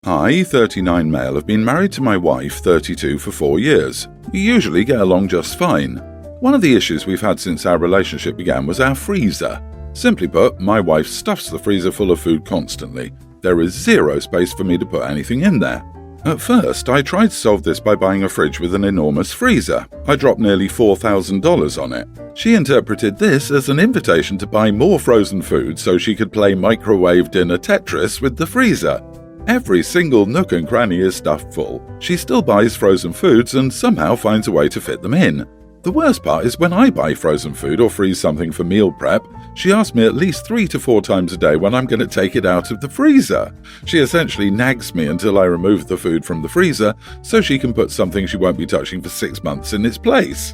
I, 39 male, have been married to my wife, 32, for 4 years. We usually get along just fine. One of the issues we've had since our relationship began was our freezer. Simply put, my wife stuffs the freezer full of food constantly. There is zero space for me to put anything in there. At first, I tried to solve this by buying a fridge with an enormous freezer. I dropped nearly $4,000 on it. She interpreted this as an invitation to buy more frozen food so she could play microwave dinner Tetris with the freezer. Every single nook and cranny is stuffed full. She still buys frozen foods and somehow finds a way to fit them in. The worst part is when I buy frozen food or freeze something for meal prep, she asks me at least 3 to 4 times a day when I'm going to take it out of the freezer. She essentially nags me until I remove the food from the freezer so she can put something she won't be touching for 6 months in its place.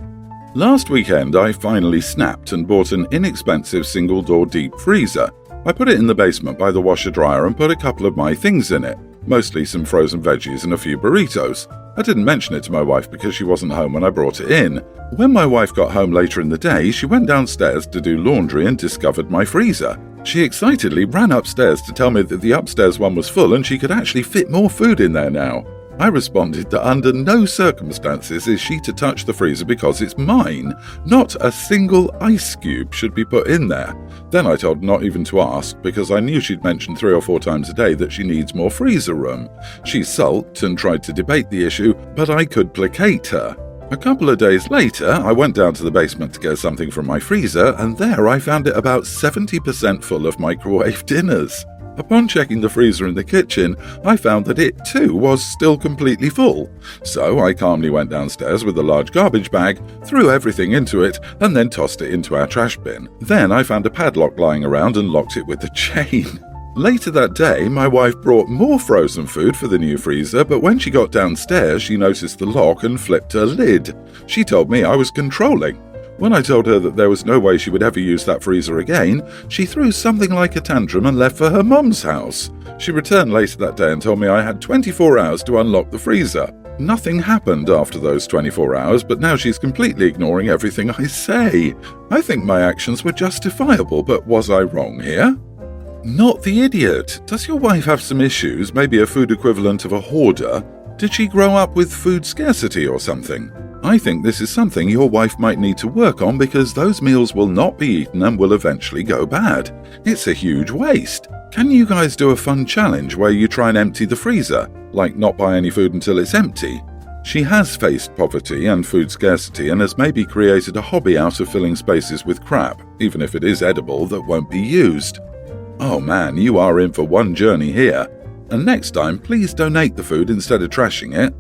Last weekend, I finally snapped and bought an inexpensive single-door deep freezer. I put it in the basement by the washer-dryer and put a couple of my things in it, mostly some frozen veggies and a few burritos. I didn't mention it to my wife because she wasn't home when I brought it in. When my wife got home later in the day, she went downstairs to do laundry and discovered my freezer. She excitedly ran upstairs to tell me that the upstairs one was full and she could actually fit more food in there now. I responded that under no circumstances is she to touch the freezer because it's mine. Not a single ice cube should be put in there. Then I told her not even to ask because I knew she'd mentioned 3 or 4 times a day that she needs more freezer room. She sulked and tried to debate the issue, but I could placate her. A couple of days later, I went down to the basement to get something from my freezer, and there I found it about 70% full of microwave dinners. Upon checking the freezer in the kitchen, I found that it too was still completely full. So I calmly went downstairs with a large garbage bag, threw everything into it, and then tossed it into our trash bin. Then I found a padlock lying around and locked it with a chain. Later that day, my wife brought more frozen food for the new freezer, but when she got downstairs, she noticed the lock and flipped her lid. She told me I was controlling. When I told her that there was no way she would ever use that freezer again, she threw something like a tantrum and left for her mum's house. She returned later that day and told me I had 24 hours to unlock the freezer. Nothing happened after those 24 hours, but now she's completely ignoring everything I say. I think my actions were justifiable, but was I wrong here? Not the idiot. Does your wife have some issues, maybe a food equivalent of a hoarder? Did she grow up with food scarcity or something? I think this is something your wife might need to work on because those meals will not be eaten and will eventually go bad. It's a huge waste. Can you guys do a fun challenge where you try and empty the freezer? Like not buy any food until it's empty? She has faced poverty and food scarcity and has maybe created a hobby out of filling spaces with crap, even if it is edible, that won't be used. Oh man, you are in for one journey here. And next time, please donate the food instead of trashing it.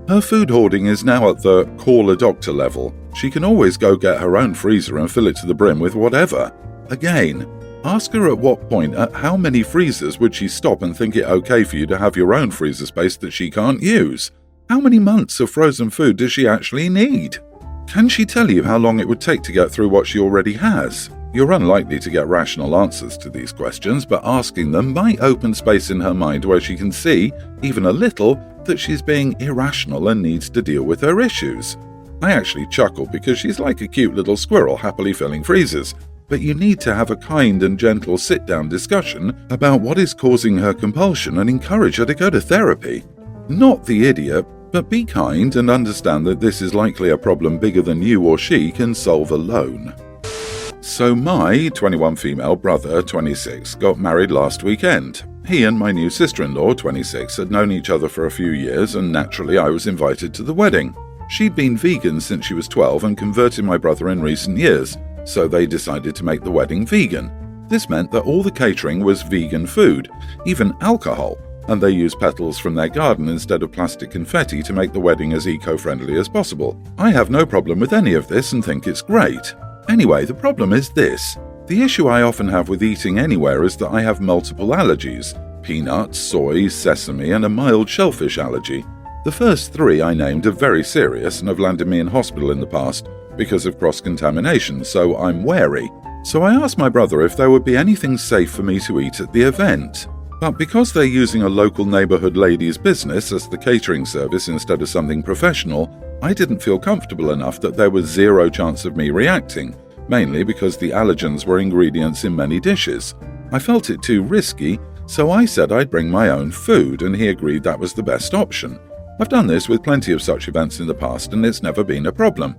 Her food hoarding is now at the call a doctor level. She can always go get her own freezer and fill it to the brim with whatever. Again, ask her at what point, at how many freezers would she stop and think it okay for you to have your own freezer space that she can't use? How many months of frozen food does she actually need? Can she tell you how long it would take to get through what she already has? You're unlikely to get rational answers to these questions, but asking them might open space in her mind where she can see, even a little, that she's being irrational and needs to deal with her issues. I actually chuckle because she's like a cute little squirrel happily filling freezers, but you need to have a kind and gentle sit-down discussion about what is causing her compulsion and encourage her to go to therapy. Not the idiot, but be kind and understand that this is likely a problem bigger than you or she can solve alone. So my 21 female brother, 26, got married last weekend. He and my new sister-in-law, 26, had known each other for a few years, and naturally I was invited to the wedding. She'd been vegan since she was 12 and converted my brother in recent years, so they decided to make the wedding vegan. This meant that all the catering was vegan food, even alcohol, and they used petals from their garden instead of plastic confetti to make the wedding as eco-friendly as possible. I have no problem with any of this and think it's great. Anyway, the problem is this. The issue I often have with eating anywhere is that I have multiple allergies: peanuts, soy, sesame, and a mild shellfish allergy. The first 3 I named are very serious and have landed me in hospital in the past because of cross-contamination, so I'm wary. So I asked my brother if there would be anything safe for me to eat at the event. But because they're using a local neighborhood ladies' business as the catering service instead of something professional, I didn't feel comfortable enough that there was zero chance of me reacting, mainly because the allergens were ingredients in many dishes. I felt it too risky, so I said I'd bring my own food and he agreed that was the best option. I've done this with plenty of such events in the past and it's never been a problem.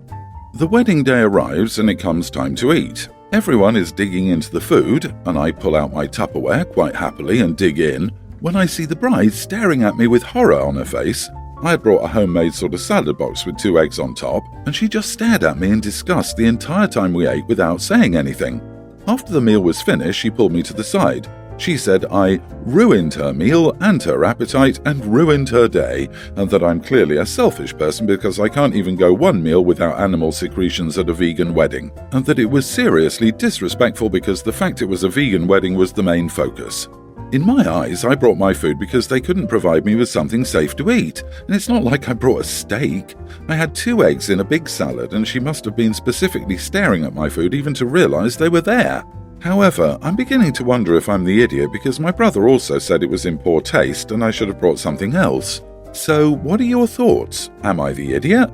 The wedding day arrives and it comes time to eat. Everyone is digging into the food and I pull out my Tupperware quite happily and dig in when I see the bride staring at me with horror on her face. I had brought a homemade sort of salad box with 2 eggs on top, and she just stared at me in disgust the entire time we ate without saying anything. After the meal was finished, she pulled me to the side. She said I ruined her meal and her appetite and ruined her day, and that I'm clearly a selfish person because I can't even go one meal without animal secretions at a vegan wedding, and that it was seriously disrespectful because the fact it was a vegan wedding was the main focus. In my eyes, I brought my food because they couldn't provide me with something safe to eat, and it's not like I brought a steak. I had 2 eggs in a big salad, and she must have been specifically staring at my food even to realize they were there. However, I'm beginning to wonder if I'm the idiot because my brother also said it was in poor taste and I should have brought something else. So, what are your thoughts? Am I the idiot?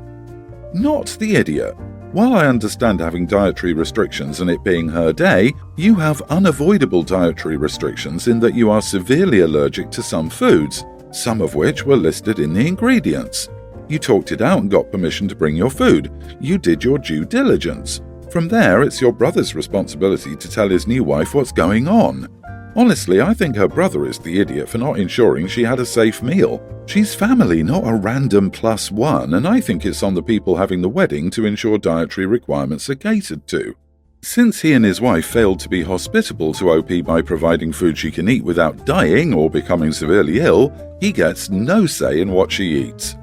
Not the idiot. While I understand having dietary restrictions and it being her day, you have unavoidable dietary restrictions in that you are severely allergic to some foods, some of which were listed in the ingredients. You talked it out and got permission to bring your food. You did your due diligence. From there, it's your brother's responsibility to tell his new wife what's going on. Honestly, I think her brother is the idiot for not ensuring she had a safe meal. She's family, not a random +1, and I think it's on the people having the wedding to ensure dietary requirements are catered to. Since he and his wife failed to be hospitable to OP by providing food she can eat without dying or becoming severely ill, he gets no say in what she eats.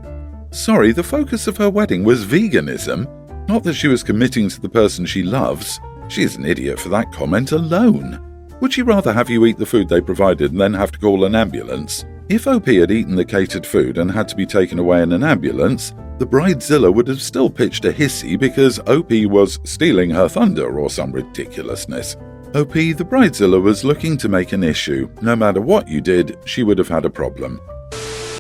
Sorry, the focus of her wedding was veganism, not that she was committing to the person she loves. She is an idiot for that comment alone. Would she rather have you eat the food they provided and then have to call an ambulance? If OP had eaten the catered food and had to be taken away in an ambulance, the bridezilla would have still pitched a hissy because OP was stealing her thunder or some ridiculousness. OP, the bridezilla was looking to make an issue. No matter what you did, she would have had a problem.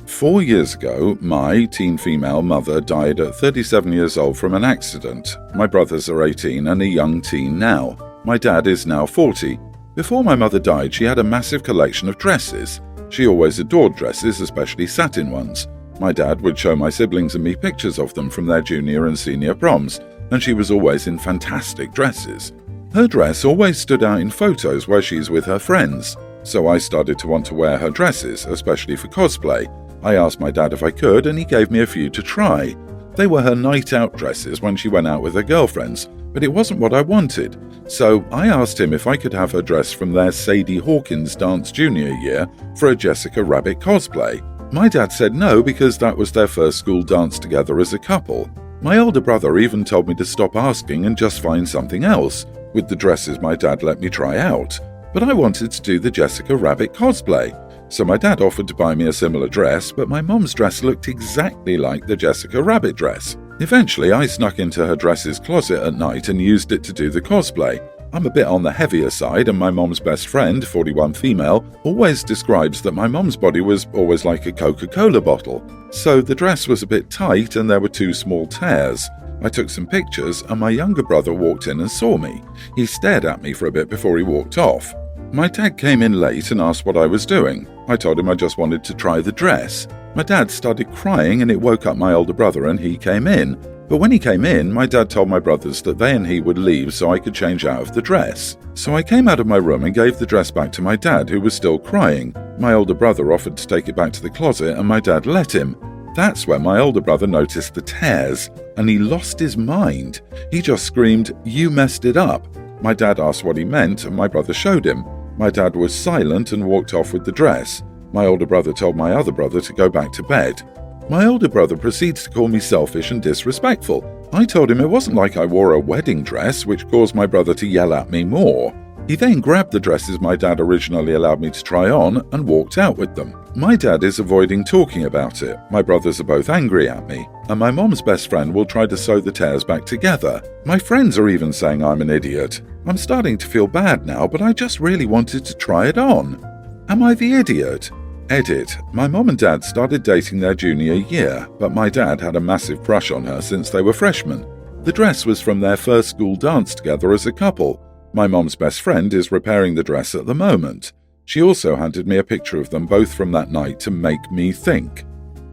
4 years ago, my teen female mother died at 37 years old from an accident. My brothers are 18 and a young teen now. My dad is now 40. Before my mother died, she had a massive collection of dresses. She always adored dresses, especially satin ones. My dad would show my siblings and me pictures of them from their junior and senior proms, and she was always in fantastic dresses. Her dress always stood out in photos where she's with her friends, so I started to want to wear her dresses, especially for cosplay. I asked my dad if I could, and he gave me a few to try. They were her night-out dresses when she went out with her girlfriends, but it wasn't what I wanted. So I asked him if I could have her dress from their Sadie Hawkins dance junior year for a Jessica Rabbit cosplay. My dad said no because that was their first school dance together as a couple. My older brother even told me to stop asking and just find something else, with the dresses my dad let me try out. But I wanted to do the Jessica Rabbit cosplay. So my dad offered to buy me a similar dress, but my mom's dress looked exactly like the Jessica Rabbit dress. Eventually, I snuck into her dress's closet at night and used it to do the cosplay. I'm a bit on the heavier side, and my mom's best friend, 41 female, always describes that my mom's body was always like a Coca-Cola bottle. So the dress was a bit tight and there were 2 small tears. I took some pictures and my younger brother walked in and saw me. He stared at me for a bit before he walked off. My dad came in late and asked what I was doing. I told him I just wanted to try the dress. My dad started crying and it woke up my older brother and he came in. But when he came in, my dad told my brothers that they and he would leave so I could change out of the dress. So I came out of my room and gave the dress back to my dad, who was still crying. My older brother offered to take it back to the closet and my dad let him. That's when my older brother noticed the tears and he lost his mind. He just screamed, "You messed it up." My dad asked what he meant and my brother showed him. My dad was silent and walked off with the dress. My older brother told my other brother to go back to bed. My older brother proceeds to call me selfish and disrespectful. I told him it wasn't like I wore a wedding dress, which caused my brother to yell at me more. He then grabbed the dresses my dad originally allowed me to try on and walked out with them. My dad is avoiding talking about it. My brothers are both angry at me, and my mom's best friend will try to sew the tears back together. My friends are even saying I'm an idiot. I'm starting to feel bad now, but I just really wanted to try it on. Am I the idiot? Edit. My mom and dad started dating their junior year, but my dad had a massive crush on her since they were freshmen. The dress was from their first school dance together as a couple. My mom's best friend is repairing the dress at the moment. She also handed me a picture of them both from that night to make me think.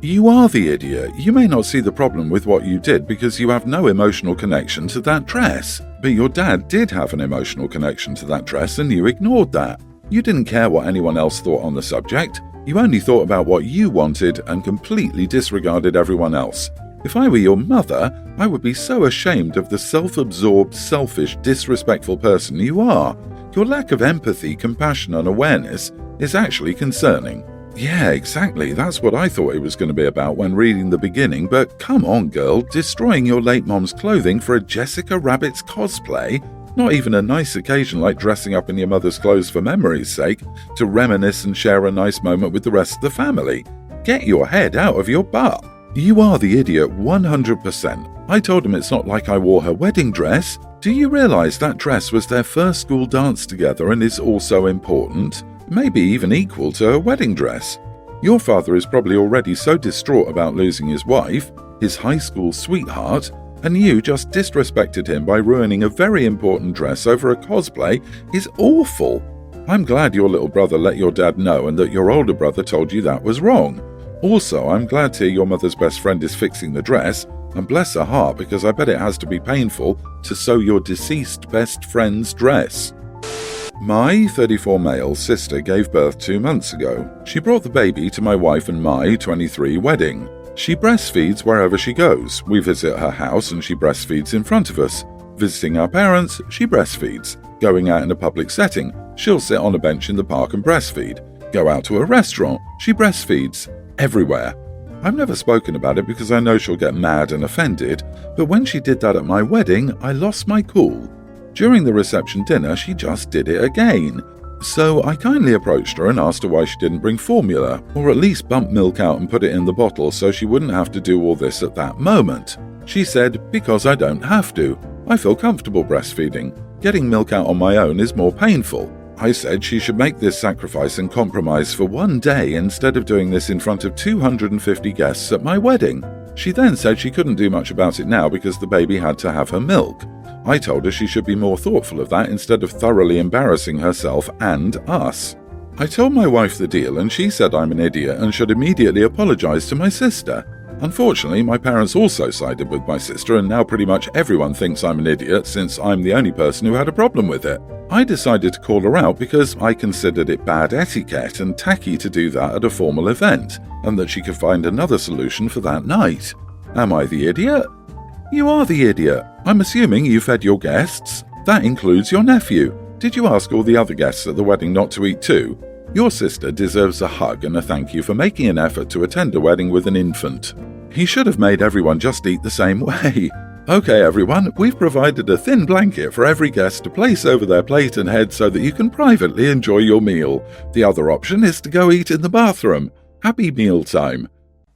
You are the idiot. You may not see the problem with what you did because you have no emotional connection to that dress. But your dad did have an emotional connection to that dress and you ignored that. You didn't care what anyone else thought on the subject. You only thought about what you wanted and completely disregarded everyone else. If I were your mother, I would be so ashamed of the self-absorbed, selfish, disrespectful person you are. Your lack of empathy, compassion and awareness is actually concerning. Yeah, exactly. That's what I thought it was going to be about when reading the beginning, but come on, girl, destroying your late mom's clothing for a Jessica Rabbit's cosplay? Not even a nice occasion like dressing up in your mother's clothes for memory's sake, to reminisce and share a nice moment with the rest of the family. Get your head out of your butt. You are the idiot 100%. I told him it's not like I wore her wedding dress. Do you realize that dress was their first school dance together and is also important? Maybe even equal to her wedding dress. Your father is probably already so distraught about losing his wife, his high school sweetheart, and you just disrespected him by ruining a very important dress over a cosplay is awful. I'm glad your little brother let your dad know and that your older brother told you that was wrong. Also, I'm glad to hear your mother's best friend is fixing the dress, and bless her heart because I bet it has to be painful to sew your deceased best friend's dress. My 34 male sister gave birth 2 months ago. She brought the baby to my wife and my 23 wedding. She breastfeeds wherever she goes. We visit her house and she breastfeeds in front of us. Visiting our parents, she breastfeeds. Going out in a public setting, she'll sit on a bench in the park and breastfeed. Go out to a restaurant, she breastfeeds. Everywhere. I've never spoken about it because I know she'll get mad and offended, but when she did that at my wedding, I lost my cool. During the reception dinner, she just did it again. So I kindly approached her and asked her why she didn't bring formula, or at least bump milk out and put it in the bottle so she wouldn't have to do all this at that moment. She said, because I don't have to. I feel comfortable breastfeeding. Getting milk out on my own is more painful. I said she should make this sacrifice and compromise for one day instead of doing this in front of 250 guests at my wedding. She then said she couldn't do much about it now because the baby had to have her milk. I told her she should be more thoughtful of that instead of thoroughly embarrassing herself and us. I told my wife the deal and she said I'm an idiot and should immediately apologize to my sister. Unfortunately, my parents also sided with my sister and now pretty much everyone thinks I'm an idiot since I'm the only person who had a problem with it. I decided to call her out because I considered it bad etiquette and tacky to do that at a formal event, and that she could find another solution for that night. Am I the idiot? You are the idiot. I'm assuming you fed your guests. That includes your nephew. Did you ask all the other guests at the wedding not to eat too? Your sister deserves a hug and a thank you for making an effort to attend a wedding with an infant. He should have made everyone just eat the same way. Okay everyone, we've provided a thin blanket for every guest to place over their plate and head so that you can privately enjoy your meal. The other option is to go eat in the bathroom. Happy mealtime.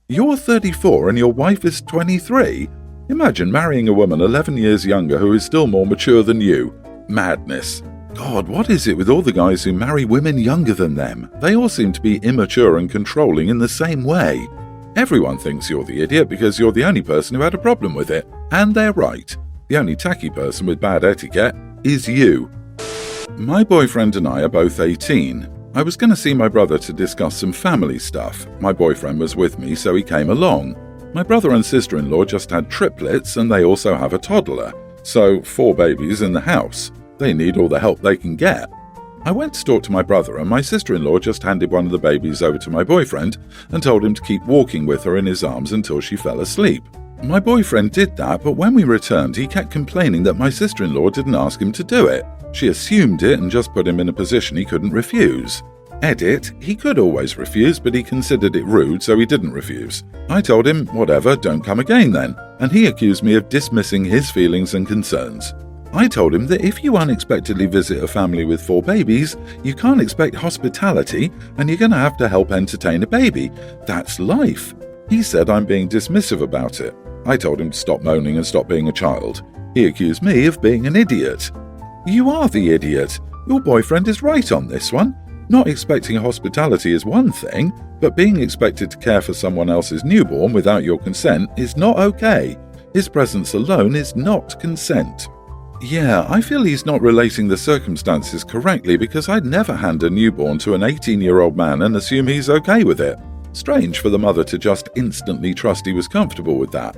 You're 34 and your wife is 23? Imagine marrying a woman 11 years younger who is still more mature than you. Madness. God, what is it with all the guys who marry women younger than them? They all seem to be immature and controlling in the same way. Everyone thinks you're the idiot because you're the only person who had a problem with it. And they're right. The only tacky person with bad etiquette is you. My boyfriend and I are both 18. I was going to see my brother to discuss some family stuff. My boyfriend was with me, so he came along. My brother and sister-in-law just had triplets and they also have a toddler. So 4 babies in the house. They need all the help they can get. I went to talk to my brother and my sister-in-law just handed one of the babies over to my boyfriend and told him to keep walking with her in his arms until she fell asleep. My boyfriend did that, but when we returned he kept complaining that my sister-in-law didn't ask him to do it. She assumed it and just put him in a position he couldn't refuse. Edit, he could always refuse, but he considered it rude, so he didn't refuse. I told him, whatever, don't come again then, and he accused me of dismissing his feelings and concerns. I told him that if you unexpectedly visit a family with 4 babies, you can't expect hospitality and you're going to have to help entertain a baby. That's life. He said I'm being dismissive about it. I told him to stop moaning and stop being a child. He accused me of being an idiot. You are the idiot. Your boyfriend is right on this one. Not expecting hospitality is one thing, but being expected to care for someone else's newborn without your consent is not okay. His presence alone is not consent. Yeah, I feel he's not relating the circumstances correctly because I'd never hand a newborn to an 18-year-old man and assume he's okay with it. Strange for the mother to just instantly trust he was comfortable with that.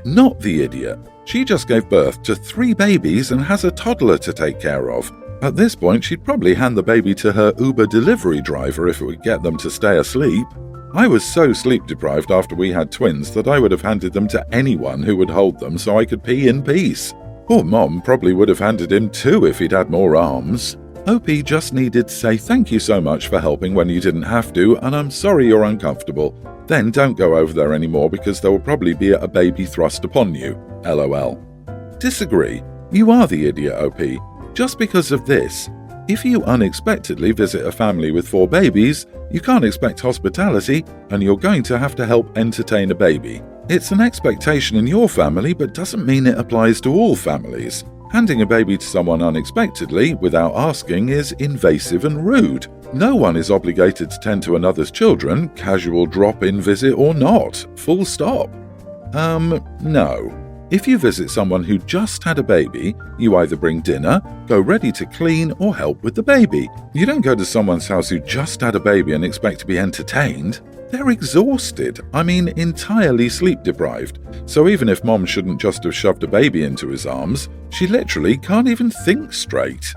Not the idiot. She just gave birth to 3 babies and has a toddler to take care of. At this point, she'd probably hand the baby to her Uber delivery driver if it would get them to stay asleep. I was so sleep deprived after we had twins that I would have handed them to anyone who would hold them so I could pee in peace. Poor Mom probably would have handed him 2 if he'd had more arms. OP just needed to say thank you so much for helping when you didn't have to, and I'm sorry you're uncomfortable. Then don't go over there anymore because there will probably be a baby thrust upon you. LOL. Disagree. You are the idiot, OP. Just because of this. If you unexpectedly visit a family with 4 babies, you can't expect hospitality, and you're going to have to help entertain a baby. It's an expectation in your family, but doesn't mean it applies to all families. Handing a baby to someone unexpectedly, without asking, is invasive and rude. No one is obligated to tend to another's children, casual drop-in visit or not. Full stop. No. If you visit someone who just had a baby, you either bring dinner, go ready to clean, or help with the baby. You don't go to someone's house who just had a baby and expect to be entertained. They're exhausted, entirely sleep deprived. So even if Mom shouldn't just have shoved a baby into his arms, she literally can't even think straight.